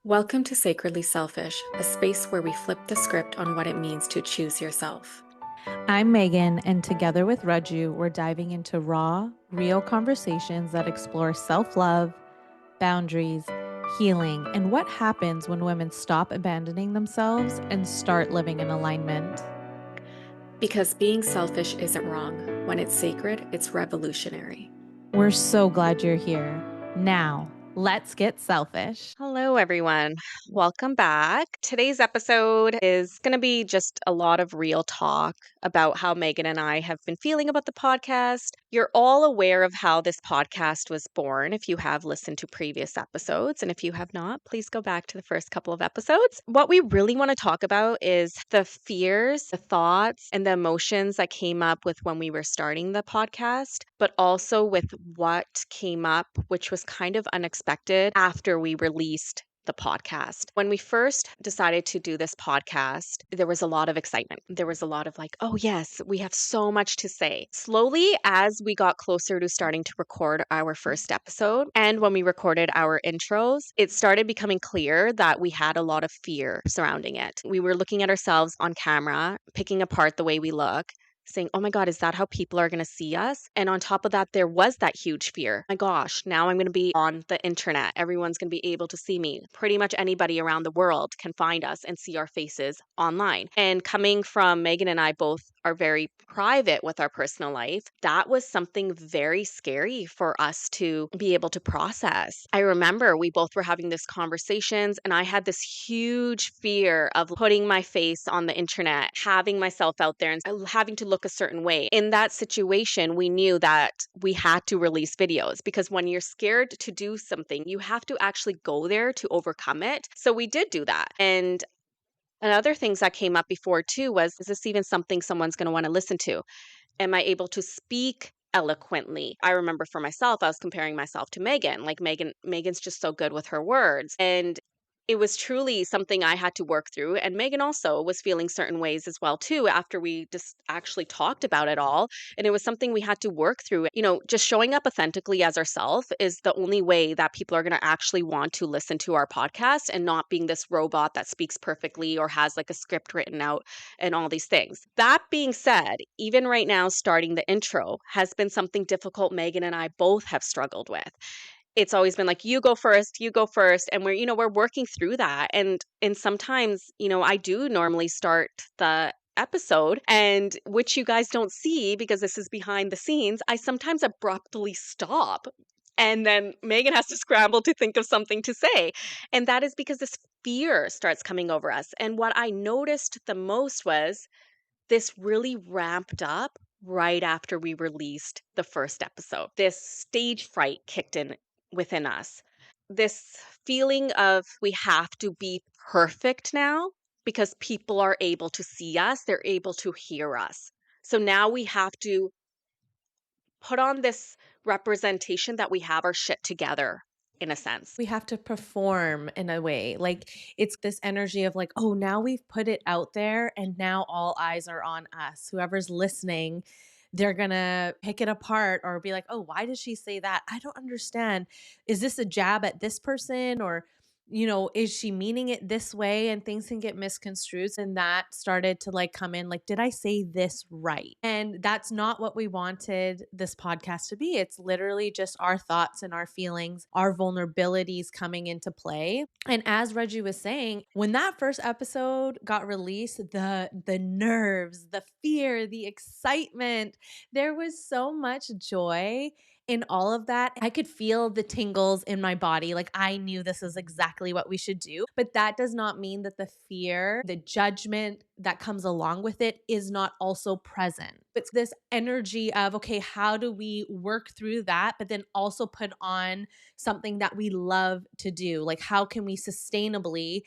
Welcome to Sacredly Selfish, a space where we flip the script on what it means to choose yourself. I'm Megan, and together with Raju, we're diving into raw, real conversations that explore self love, boundaries, healing, and what happens when women stop abandoning themselves and start living in alignment. Because being selfish isn't wrong. When it's sacred, it's revolutionary. We're so glad you're here. Now, let's get selfish. Hello, everyone. Welcome back. Today's episode is going to be just a lot of real talk about how Megan and I have been feeling about the podcast. You're all aware of how this podcast was born if you have listened to previous episodes. And if you have not, please go back to the first couple of episodes. What we really want to talk about is the fears, the thoughts, and the emotions that came up with when we were starting the podcast, but also with what came up, which was kind of unexpected after we released the podcast. When we first decided to do this podcast, there was a lot of excitement. There was a lot of like, oh, yes, we have so much to say. Slowly, as we got closer to starting to record our first episode, and when we recorded our intros, it started becoming clear that we had a lot of fear surrounding it. We were looking at ourselves on camera, picking apart the way we look, saying, oh my God, is that how people are going to see us? And on top of that, there was that huge fear. My gosh, now I'm going to be on the internet. Everyone's going to be able to see me. Pretty much anybody around the world can find us and see our faces online. And coming from Megan and I both are very private with our personal life, that was something very scary for us to be able to process. I remember we both were having these conversations, and I had this huge fear of putting my face on the internet, having myself out there and having to look a certain way. In that situation, we knew that we had to release videos because when you're scared to do something, you have to actually go there to overcome it. So we did do that. And other things that came up before too was, is this even something someone's going to want to listen to? Am I able to speak eloquently? I remember for myself, I was comparing myself to Megan. Like Megan's just so good with her words. And it was truly something I had to work through. And Megan also was feeling certain ways as well, too, after we just actually talked about it all. And it was something we had to work through. You know, just showing up authentically as ourselves is the only way that people are going to actually want to listen to our podcast, and not being this robot that speaks perfectly or has like a script written out and all these things. That being said, even right now, starting the intro has been something difficult Megan and I both have struggled with. It's always been like, you go first, you go first. And we're working through that. And sometimes, I do normally start the episode, and which you guys don't see because this is behind the scenes, I sometimes abruptly stop. And then Megan has to scramble to think of something to say. And that is because this fear starts coming over us. And what I noticed the most was this really ramped up right after we released the first episode. This stage fright kicked in within us. This feeling of we have to be perfect now because people are able to see us, they're able to hear us. So now we have to put on this representation that we have our shit together, in a sense. We have to perform in a way. Like it's this energy of like, oh, now we've put it out there and now all eyes are on us. Whoever's listening, they're going to pick it apart or be like, oh, why did she say that? I don't understand. Is this a jab at this person, or is she meaning it this way? And things can get misconstrued. And that started to like come in like, did I say this right? And that's not what we wanted this podcast to be. It's literally just our thoughts and our feelings, our vulnerabilities coming into play. And as Reggie was saying, when that first episode got released, the nerves, the fear, the excitement, there was so much joy in all of that. I could feel the tingles in my body. Like I knew this is exactly what we should do. But that does not mean that the fear, the judgment that comes along with it is not also present. It's this energy of, okay, how do we work through that, but then also put on something that we love to do? Like, how can we sustainably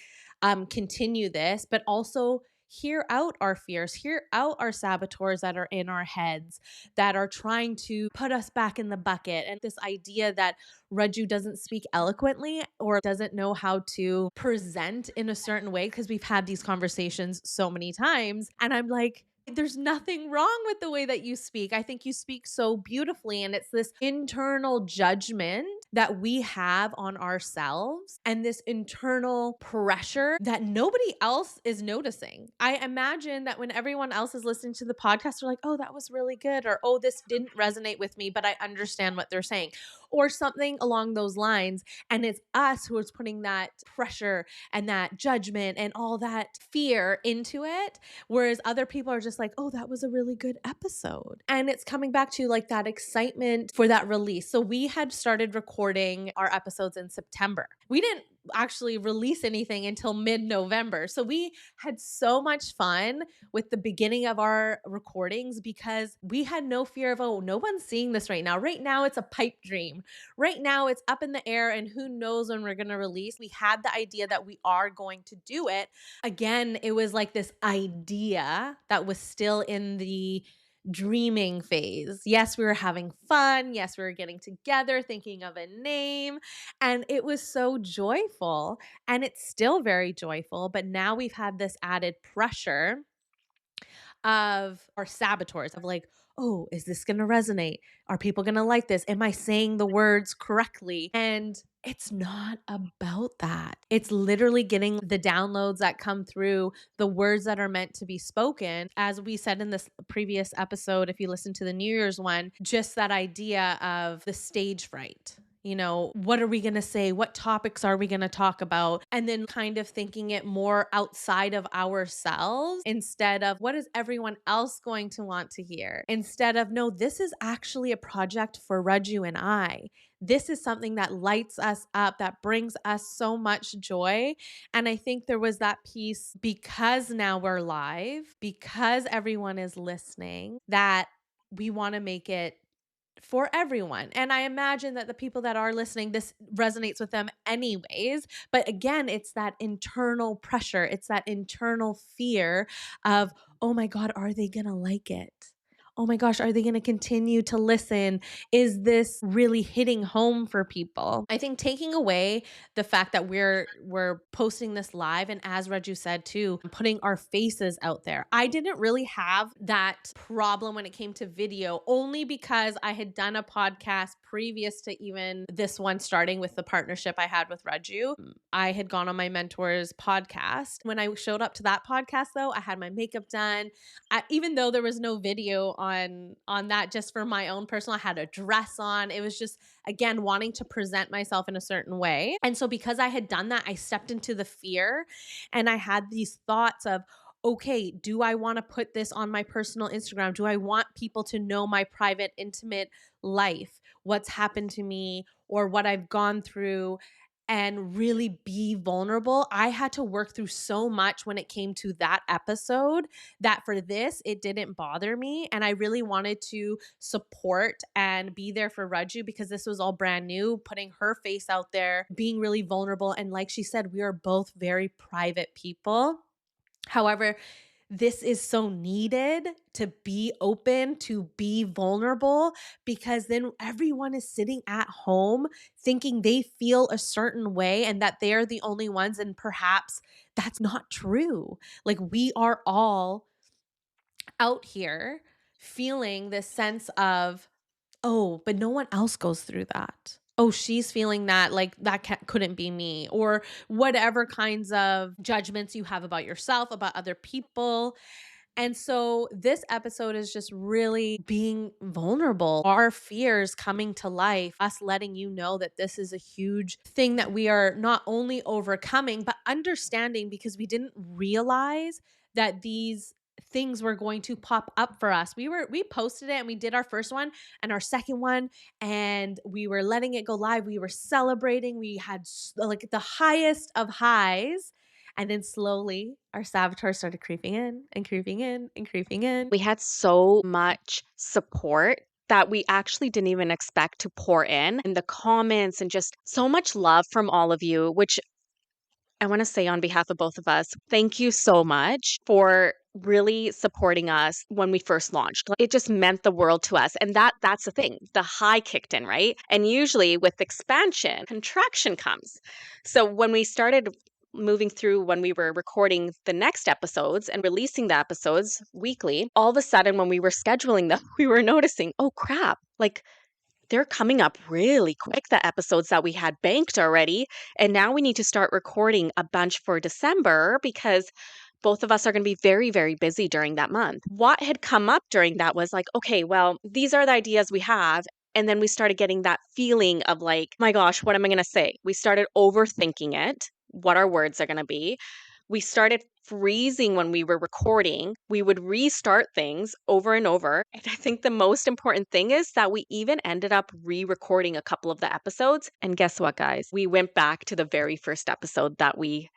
continue this, but also hear out our fears, hear out our saboteurs that are in our heads that are trying to put us back in the bucket. And this idea that Raju doesn't speak eloquently or doesn't know how to present in a certain way, because we've had these conversations so many times. And I'm like, there's nothing wrong with the way that you speak. I think you speak so beautifully. And it's this internal judgment that we have on ourselves and this internal pressure that nobody else is noticing. I imagine that when everyone else is listening to the podcast, they're like, oh, that was really good. Or, oh, this didn't resonate with me, but I understand what they're saying, or something along those lines. And it's us who is putting that pressure and that judgment and all that fear into it. Whereas other people are just like, oh, that was a really good episode. And it's coming back to like that excitement for that release. So we had started recording our episodes in September. We didn't actually release anything until mid-November. So we had so much fun with the beginning of our recordings because we had no fear of, oh, no one's seeing this right now. Right now, it's a pipe dream. Right now, it's up in the air and who knows when we're going to release. We had the idea that we are going to do it. Again, it was like this idea that was still in the dreaming phase. Yes, we were having fun. Yes, we were getting together, thinking of a name. And it was so joyful. And it's still very joyful. But now we've had this added pressure of our saboteurs of like, oh, is this going to resonate? Are people going to like this? Am I saying the words correctly? And it's not about that. It's literally getting the downloads that come through, the words that are meant to be spoken. As we said in this previous episode, if you listen to the New Year's one, just that idea of the stage fright. You know, what are we going to say? What topics are we going to talk about? And then kind of thinking it more outside of ourselves instead of what is everyone else going to want to hear? Instead of, no, this is actually a project for Raju and I. This is something that lights us up, that brings us so much joy. And I think there was that piece because now we're live, because everyone is listening, that we want to make it for everyone. And I imagine that the people that are listening, this resonates with them anyways. But again, it's that internal pressure. It's that internal fear of, oh my God, are they going to like it? Oh my gosh, are they going to continue to listen? Is this really hitting home for people? I think taking away the fact that we're posting this live, and as Raju said too, putting our faces out there. I didn't really have that problem when it came to video, only because I had done a podcast previous to even this one starting with the partnership I had with Raju. I had gone on my mentor's podcast. When I showed up to that podcast though, I had my makeup done. Even though there was no video on that, just for my own personal, I had a dress on. It was just, again, wanting to present myself in a certain way. And so because I had done that, I stepped into the fear and I had these thoughts of, okay, do I want to put this on my personal Instagram? Do I want people to know my private, intimate life, what's happened to me or what I've gone through? And really be vulnerable. I had to work through so much when it came to that episode that for this, it didn't bother me. And I really wanted to support and be there for Raju because this was all brand new, putting her face out there, being really vulnerable. And like she said, we are both very private people. However, this is so needed to be open, to be vulnerable, because then everyone is sitting at home thinking they feel a certain way and that they're the only ones. And perhaps that's not true. Like we are all out here feeling this sense of, oh, but no one else goes through that. Oh, she's feeling that, like that couldn't be me, or whatever kinds of judgments you have about yourself, about other people. And so this episode is just really being vulnerable, our fears coming to life, us letting you know that this is a huge thing that we are not only overcoming, but understanding because we didn't realize that these things were going to pop up for us. We posted it and we did our first one and our second one and we were letting it go live. We were celebrating. We had like the highest of highs. And then slowly our saboteurs started creeping in and creeping in and creeping in. We had so much support that we actually didn't even expect to pour in the comments and just so much love from all of you, which I want to say on behalf of both of us, thank you so much for really supporting us when we first launched. Like, it just meant the world to us. And that's the thing. The high kicked in, right? And usually with expansion, contraction comes. So when we started moving through when we were recording the next episodes and releasing the episodes weekly, all of a sudden when we were scheduling them, we were noticing, oh crap, like they're coming up really quick, the episodes that we had banked already. And now we need to start recording a bunch for December because both of us are going to be very, very busy during that month. What had come up during that was like, okay, well, these are the ideas we have. And then we started getting that feeling of like, my gosh, what am I going to say? We started overthinking it, what our words are going to be. We started freezing when we were recording. We would restart things over and over. And I think the most important thing is that we even ended up re recording a couple of the episodes. And guess what, guys? We went back to the very first episode that we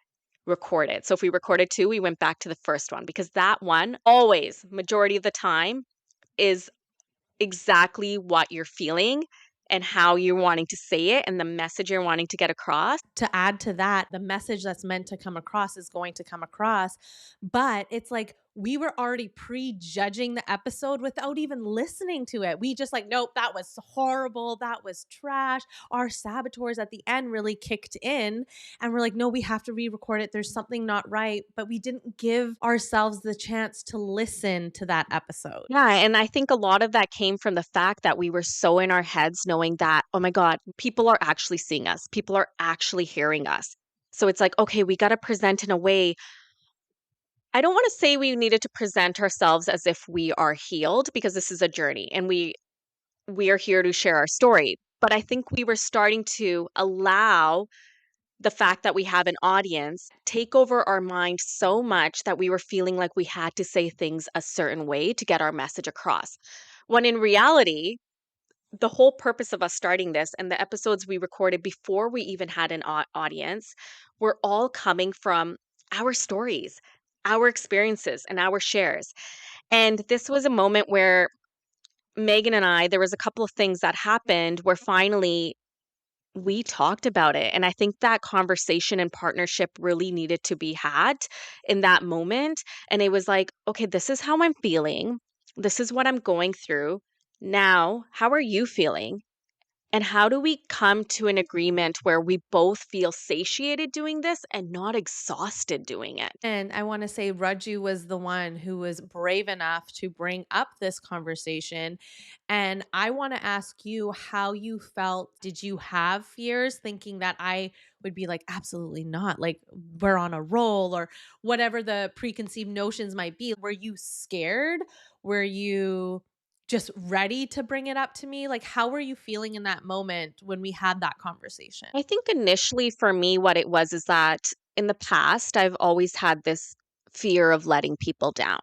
recorded. So if we recorded two, we went back to the first one because that one always, majority of the time, is exactly what you're feeling and how you're wanting to say it and the message you're wanting to get across. To add to that, the message that's meant to come across is going to come across. But it's like we were already prejudging the episode without even listening to it. We just like, nope, that was horrible. That was trash. Our saboteurs at the end really kicked in. And we're like, no, we have to re record it. There's something not right. But we didn't give ourselves the chance to listen to that episode. Yeah, and I think a lot of that came from the fact that we were so in our heads knowing that, oh my God, people are actually seeing us, people are actually hearing us. So it's like, okay, we got to present in a way. I don't want to say we needed to present ourselves as if we are healed because this is a journey and we are here to share our story. But I think we were starting to allow the fact that we have an audience take over our mind so much that we were feeling like we had to say things a certain way to get our message across. When in reality, the whole purpose of us starting this and the episodes we recorded before we even had an audience were all coming from our stories, our experiences, and our shares. And this was a moment where Megan and I, there was a couple of things that happened where finally we talked about it. And I think that conversation and partnership really needed to be had in that moment. And it was like, okay, this is how I'm feeling. This is what I'm going through. Now, how are you feeling? And how do we come to an agreement where we both feel satiated doing this and not exhausted doing it? And I want to say Raju was the one who was brave enough to bring up this conversation. And I want to ask you how you felt. Did you have fears thinking that I would be like, absolutely not? Like, we're on a roll or whatever the preconceived notions might be. Were you scared? Were you just ready to bring it up to me? Like, how were you feeling in that moment when we had that conversation? I think initially for me, what it was is that in the past, I've always had this fear of letting people down.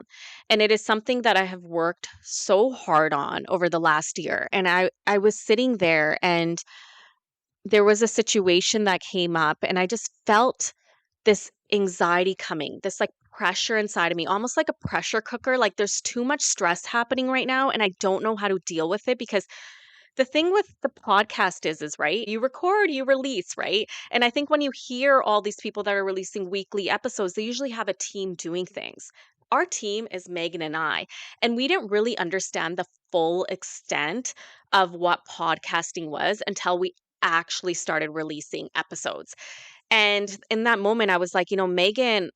And it is something that I have worked so hard on over the last year. And I was sitting there and there was a situation that came up, and I just felt this anxiety coming, this like pressure inside of me, almost like a pressure cooker. Like there's too much stress happening right now, and I don't know how to deal with it because the thing with the podcast is right? You record, you release, right? And I think when you hear all these people that are releasing weekly episodes, they usually have a team doing things. Our team is Megan and I, and we didn't really understand the full extent of what podcasting was until we actually started releasing episodes. And in that moment, I was like, Megan,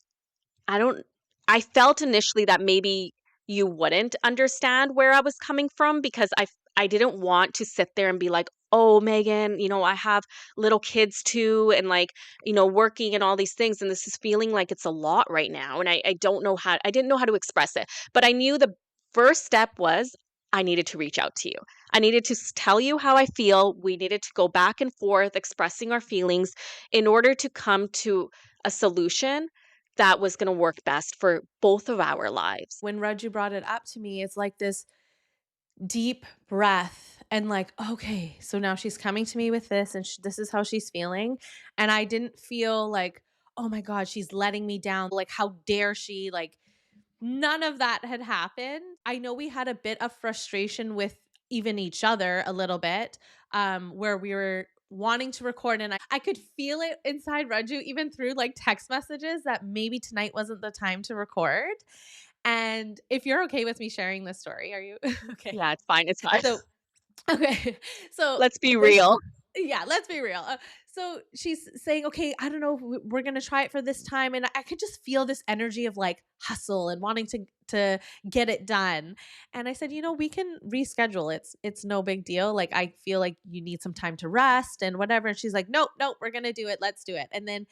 I don't I felt initially that maybe you wouldn't understand where I was coming from because I didn't want to sit there and be like, "Oh, Megan, I have little kids too and like, working and all these things and this is feeling like it's a lot right now and I didn't know how to express it." But I knew the first step was I needed to reach out to you. I needed to tell you how I feel. We needed to go back and forth expressing our feelings in order to come to a solution that was gonna work best for both of our lives. When Raju brought it up to me, it's like this deep breath and like, okay, so now she's coming to me with this and this is how she's feeling. And I didn't feel like, oh my God, she's letting me down. Like, how dare she? Like, none of that had happened. I know we had a bit of frustration with even each other a little bit, where we were wanting to record and I could feel it inside Raju even through like text messages that maybe tonight wasn't the time to record. And if you're okay with me sharing this story, are you okay? Yeah, it's fine, it's fine. So, okay. So Let's be this real. yeah, let's be real. So she's saying, okay, I don't know, we're going to try it for this time. And I could just feel this energy of like hustle and wanting to get it done. And I said, we can reschedule. It's no big deal. Like, I feel like you need some time to rest and whatever. And she's like, nope, nope, we're going to do it. Let's do it. And then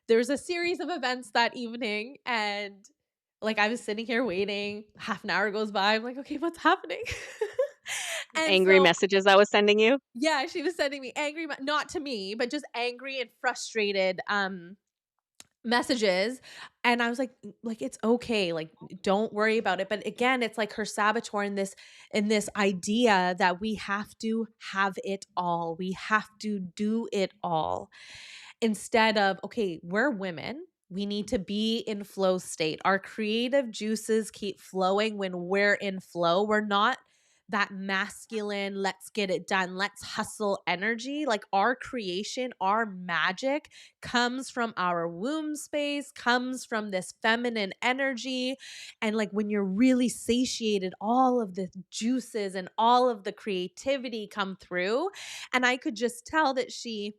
there's a series of events that evening. And like, I was sitting here waiting, half an hour goes by. I'm like, okay, what's happening? And Angry so messages I was sending you? yeah, she was sending me angry, not to me, but just angry and frustrated messages. And I was like, it's okay. Like, don't worry about it. But again, it's like her saboteur in this idea that we have to have it all. We have to do it all. Instead of, okay, we're women. We need to be in flow state. Our creative juices keep flowing when we're in flow. We're not that masculine, let's get it done, let's hustle energy. Like, our creation, our magic comes from our womb space, comes from this feminine energy. And like, when you're really satiated, all of the juices and all of the creativity come through. And I could just tell that she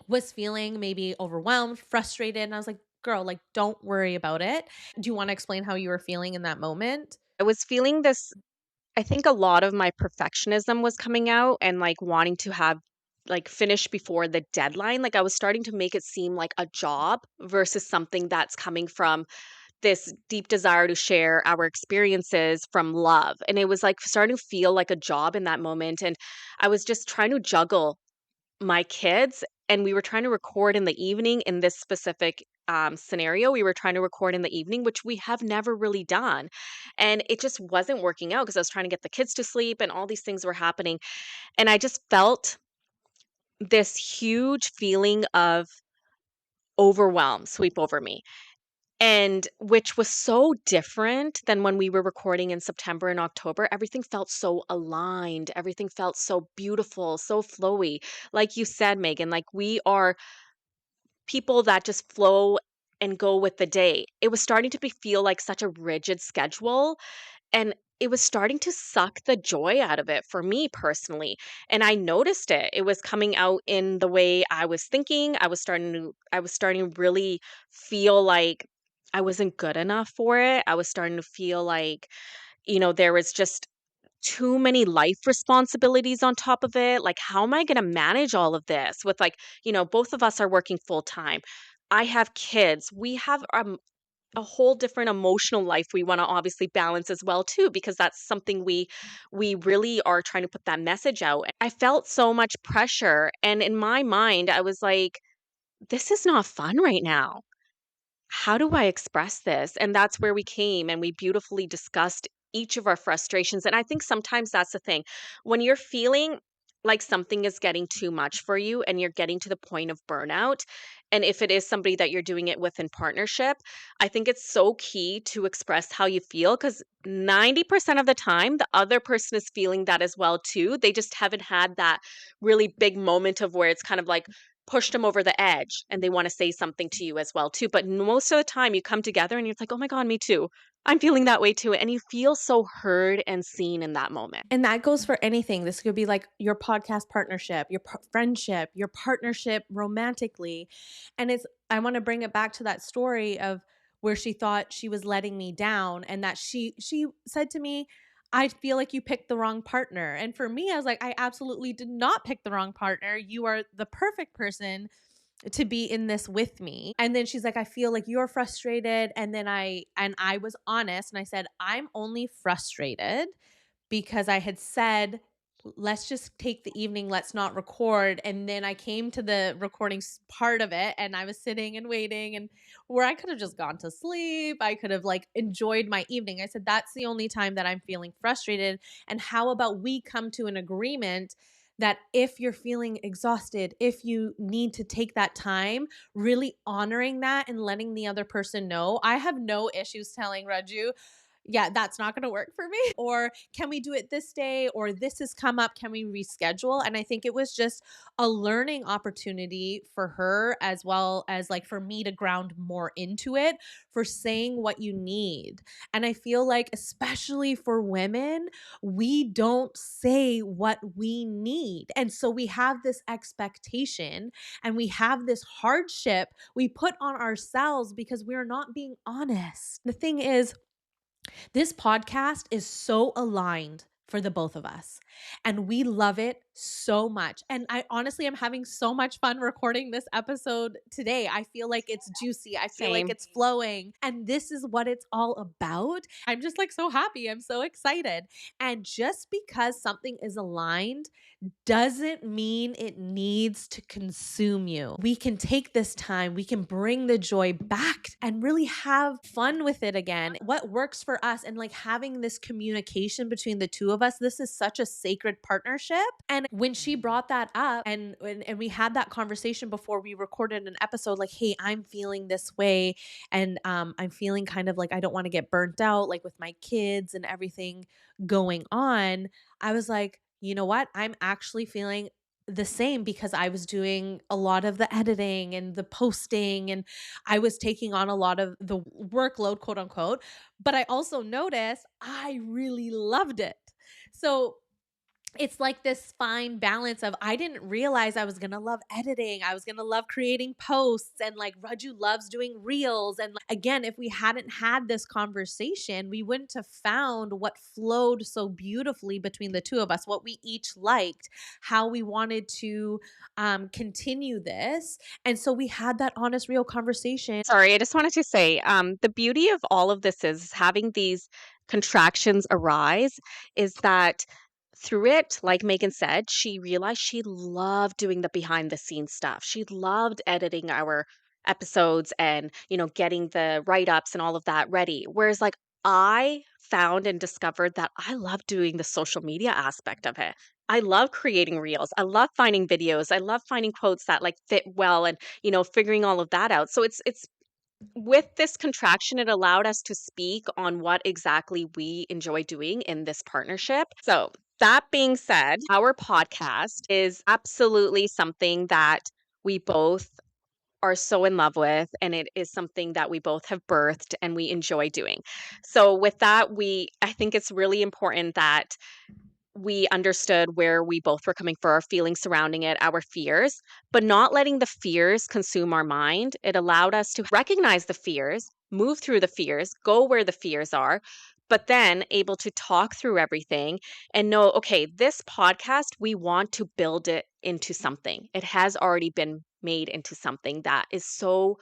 was feeling maybe overwhelmed, frustrated. And I was like, girl, like, don't worry about it. Do you want to explain how you were feeling in that moment? I was feeling this. I think a lot of my perfectionism was coming out and like wanting to have like finish before the deadline. Like I was starting to make it seem like a job versus something that's coming from this deep desire to share our experiences from love. And it was like starting to feel like a job in that moment. And I was just trying to juggle my kids, and we were trying to record in the evening in this specific scenario. We were trying to record in the evening, which we have never really done. And it just wasn't working out because I was trying to get the kids to sleep and all these things were happening. And I just felt this huge feeling of overwhelm sweep over me. And which was so different than when we were recording in September and October. Everything felt so aligned. Everything felt so beautiful, so flowy. Like you said, Megan, like we are people that just flow and go with the day. It was starting to feel like such a rigid schedule, and it was starting to suck the joy out of it for me personally. And I noticed it. It was coming out in the way I was thinking. I was starting to really feel like I wasn't good enough for it. I was starting to feel like, there was just too many life responsibilities on top of it. Like, how am I going to manage all of this with like, both of us are working full time. I have kids. We have a whole different emotional life we want to obviously balance as well too, because that's something we really are trying to put that message out. I felt so much pressure, and in my mind I was like, this is not fun right now. How do I express this? And that's where we came and we beautifully discussed each of our frustrations. And I think sometimes that's the thing. When you're feeling like something is getting too much for you and you're getting to the point of burnout, and if it is somebody that you're doing it with in partnership, I think it's so key to express how you feel because 90% of the time, the other person is feeling that as well too. They just haven't had that really big moment of where it's kind of like, pushed them over the edge and they want to say something to you as well too. But most of the time you come together and you're like, "Oh my god, me too. I'm feeling that way too." And you feel so heard and seen in that moment. And that goes for anything. This could be like your podcast partnership, your friendship, your partnership romantically. And I want to bring it back to that story of where she thought she was letting me down and that she said to me, I feel like you picked the wrong partner. And for me, I was like, I absolutely did not pick the wrong partner. You are the perfect person to be in this with me. And then she's like, I feel like you're frustrated. And I was honest and I said, I'm only frustrated because I had said, let's just take the evening, let's not record. And then I came to the recording part of it and I was sitting and waiting, and where I could have just gone to sleep. I could have like enjoyed my evening. I said, that's the only time that I'm feeling frustrated. And how about we come to an agreement that if you're feeling exhausted, if you need to take that time, really honoring that and letting the other person know. I have no issues telling Raju, yeah, that's not going to work for me. Or can we do it this day? Or this has come up. Can we reschedule? And I think it was just a learning opportunity for her as well as like for me to ground more into it, for saying what you need. And I feel like, especially for women, we don't say what we need. And so we have this expectation and we have this hardship we put on ourselves because we're not being honest. The thing is, this podcast is so aligned for the both of us, and we love it so much. And I honestly am having so much fun recording this episode today. I feel like it's juicy. I feel like Same. it's flowing, and this is what it's all about. I'm just like so happy. I'm so excited. And just because something is aligned doesn't mean it needs to consume you. We can take this time, we can bring the joy back and really have fun with it again. What works for us and like having this communication between the two of us, this is such a sacred partnership. And when she brought that up and we had that conversation before we recorded an episode, like, hey, I'm feeling this way. And I'm feeling kind of like I don't want to get burnt out, like with my kids and everything going on. I was like, you know what? I'm actually feeling the same because I was doing a lot of the editing and the posting, and I was taking on a lot of the workload, quote unquote. But I also noticed I really loved it. So it's like this fine balance of I didn't realize I was going to love editing. I was going to love creating posts, and like Raju loves doing reels. And like, again, if we hadn't had this conversation, we wouldn't have found what flowed so beautifully between the two of us, what we each liked, how we wanted to continue this. And so we had that honest, real conversation. Sorry, I just wanted to say, the beauty of all of this is having these contractions arise is that through it, like Megan said, she realized she loved doing the behind the scenes stuff. She loved editing our episodes and, getting the write-ups and all of that ready. Whereas like I found and discovered that I love doing the social media aspect of it. I love creating reels. I love finding videos. I love finding quotes that like fit well and figuring all of that out. So it's with this contraction, it allowed us to speak on what exactly we enjoy doing in this partnership. So, that being said, our podcast is absolutely something that we both are so in love with, and it is something that we both have birthed and we enjoy doing. So, with that, I think it's really important that we understood where we both were coming from, our feelings surrounding it, our fears, but not letting the fears consume our mind. It allowed us to recognize the fears, move through the fears, go where the fears are, but then able to talk through everything and know, okay, this podcast, we want to build it into something. It has already been made into something that is so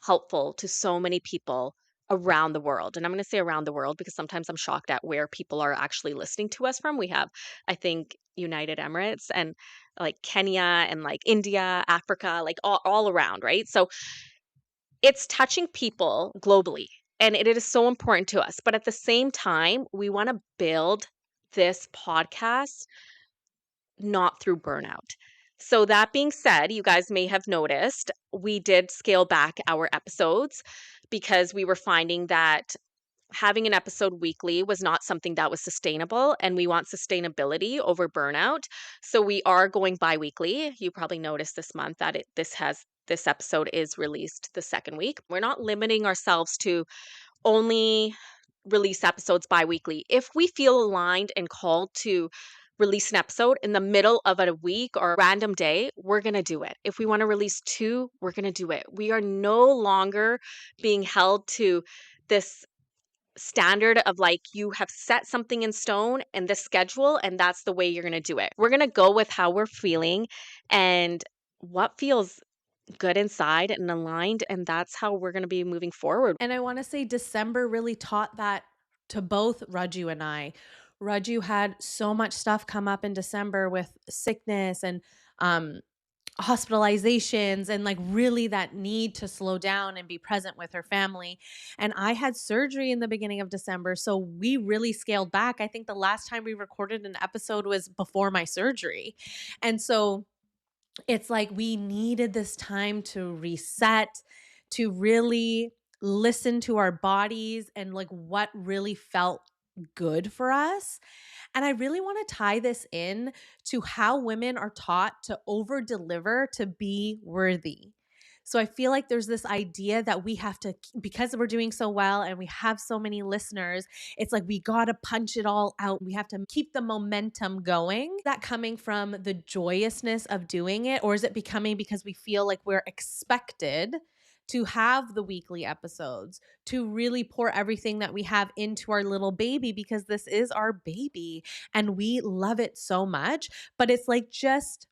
helpful to so many people around the world. And I'm going to say around the world because sometimes I'm shocked at where people are actually listening to us from. We have, I think, United Emirates and like Kenya and like India, Africa, like all around, right? So it's touching people globally and it is so important to us. But at the same time, we want to build this podcast not through burnout. So, that being said, you guys may have noticed we did scale back our episodes because we were finding that having an episode weekly was not something that was sustainable, and we want sustainability over burnout. So, we are going bi weekly. You probably noticed this month that this episode is released the second week. We're not limiting ourselves to only release episodes bi-weekly. If we feel aligned and called to release an episode in the middle of a week or a random day, we're going to do it. If we want to release two, we're going to do it. We are no longer being held to this standard of like you have set something in stone and the schedule and that's the way you're going to do it. We're going to go with how we're feeling and what feels good inside and aligned, and that's how we're going to be moving forward. And I want to say December really taught that to both Raju and I. Raju had so much stuff come up in December with sickness and um, hospitalizations and like really that need to slow down and be present with her family. And I had surgery in the beginning of December. So we really scaled back. I think the last time we recorded an episode was before my surgery. And so it's like we needed this time to reset, to really listen to our bodies and like what really felt good for us. And I really want to tie this in to how women are taught to over deliver to be worthy. So I feel like there's this idea that we have to, because we're doing so well and we have so many listeners, it's like we got to punch it all out. We have to keep the momentum going. Is that coming from the joyousness of doing it? Or is it becoming because we feel like we're expected to have the weekly episodes, to really pour everything that we have into our little baby because this is our baby and we love it so much. But it's like just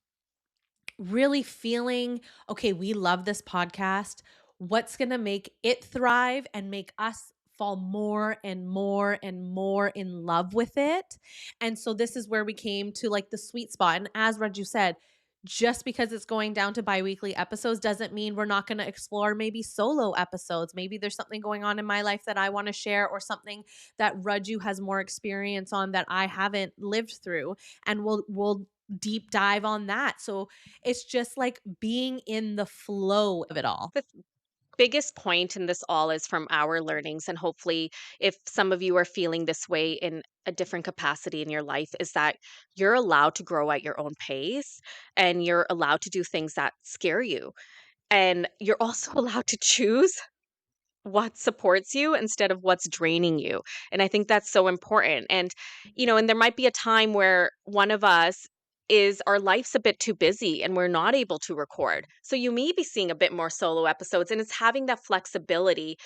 really feeling, okay, we love this podcast. What's going to make it thrive and make us fall more and more and more in love with it? And so this is where we came to like the sweet spot. And as Raju said, just because it's going down to biweekly episodes doesn't mean we're not going to explore maybe solo episodes. Maybe there's something going on in my life that I want to share, or something that Raju has more experience on that I haven't lived through, and we'll deep dive on that. So it's just like being in the flow of it all. The biggest point in this all is from our learnings, and hopefully if some of you are feeling this way in a different capacity in your life, is that you're allowed to grow at your own pace, and you're allowed to do things that scare you, and you're also allowed to choose what supports you instead of what's draining you. And I think that's so important. And, and there might be a time where one of us is our life's a bit too busy and we're not able to record. So you may be seeing a bit more solo episodes, and it's having that flexibility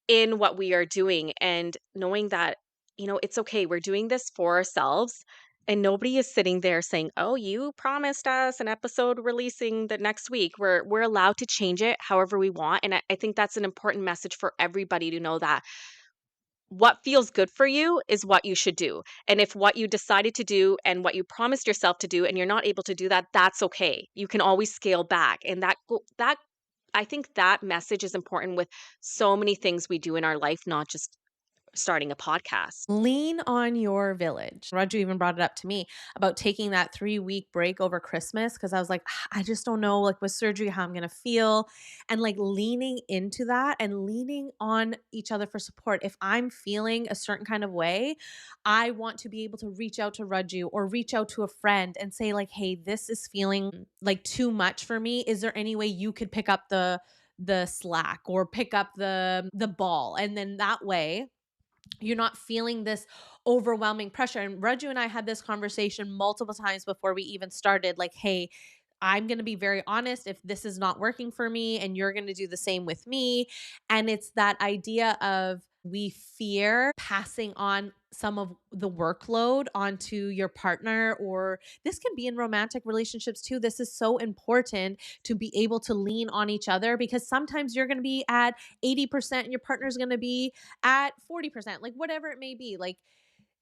in what we are doing and knowing that, it's okay. We're doing this for ourselves. And nobody is sitting there saying, "Oh, you promised us an episode releasing the next week." We're allowed to change it however we want. And I think that's an important message for everybody to know, that what feels good for you is what you should do. And if what you decided to do and what you promised yourself to do and you're not able to do that, that's okay. You can always scale back. And that I think that message is important with so many things we do in our life, not just starting a podcast. Lean on your village. Raju even brought it up to me about taking that 3-week break over Christmas, because I was like, I just don't know, like with surgery, how I'm going to feel. And like leaning into that and leaning on each other for support. If I'm feeling a certain kind of way, I want to be able to reach out to Raju or reach out to a friend and say, like, hey, this is feeling like too much for me. Is there any way you could pick up the slack or pick up the ball? And then that way you're not feeling this overwhelming pressure. And Raju and I had this conversation multiple times before we even started, like, hey, I'm going to be very honest if this is not working for me, and you're going to do the same with me. And it's that idea of, we fear passing on some of the workload onto your partner, or this can be in romantic relationships too. This is so important to be able to lean on each other, because sometimes you're going to be at 80% and your partner's going to be at 40%, like whatever it may be. Like,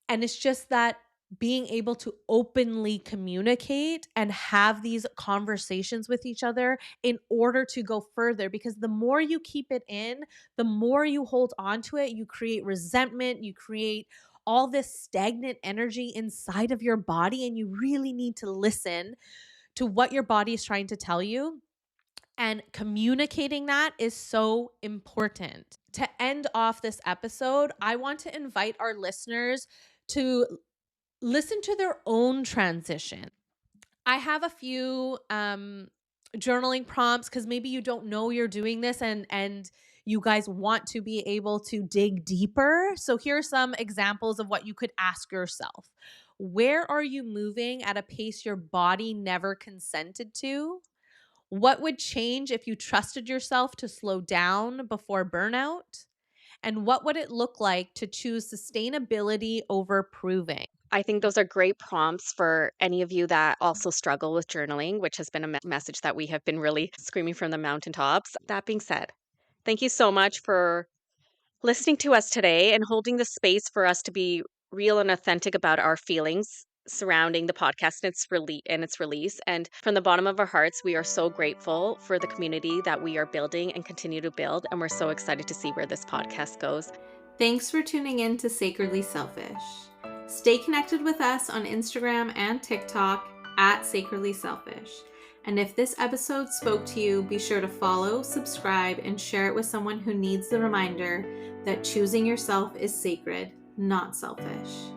and it's just that being able to openly communicate and have these conversations with each other in order to go further. Because the more you keep it in, the more you hold on to it, you create resentment, you create all this stagnant energy inside of your body. And you really need to listen to what your body is trying to tell you. And communicating that is so important. To end off this episode, I want to invite our listeners to listen to their own transition. I have a few journaling prompts, because maybe you don't know you're doing this, and you guys want to be able to dig deeper. So here are some examples of what you could ask yourself. Where are you moving at a pace your body never consented to? What would change if you trusted yourself to slow down before burnout? And what would it look like to choose sustainability over proving? I think those are great prompts for any of you that also struggle with journaling, which has been a message that we have been really screaming from the mountaintops. That being said, thank you so much for listening to us today and holding the space for us to be real and authentic about our feelings surrounding the podcast and its release. And from the bottom of our hearts, we are so grateful for the community that we are building and continue to build. And we're so excited to see where this podcast goes. Thanks for tuning in to Sacredly Selfish. Stay connected with us on Instagram and TikTok at Sacredly Selfish. And if this episode spoke to you, be sure to follow, subscribe, and share it with someone who needs the reminder that choosing yourself is sacred, not selfish.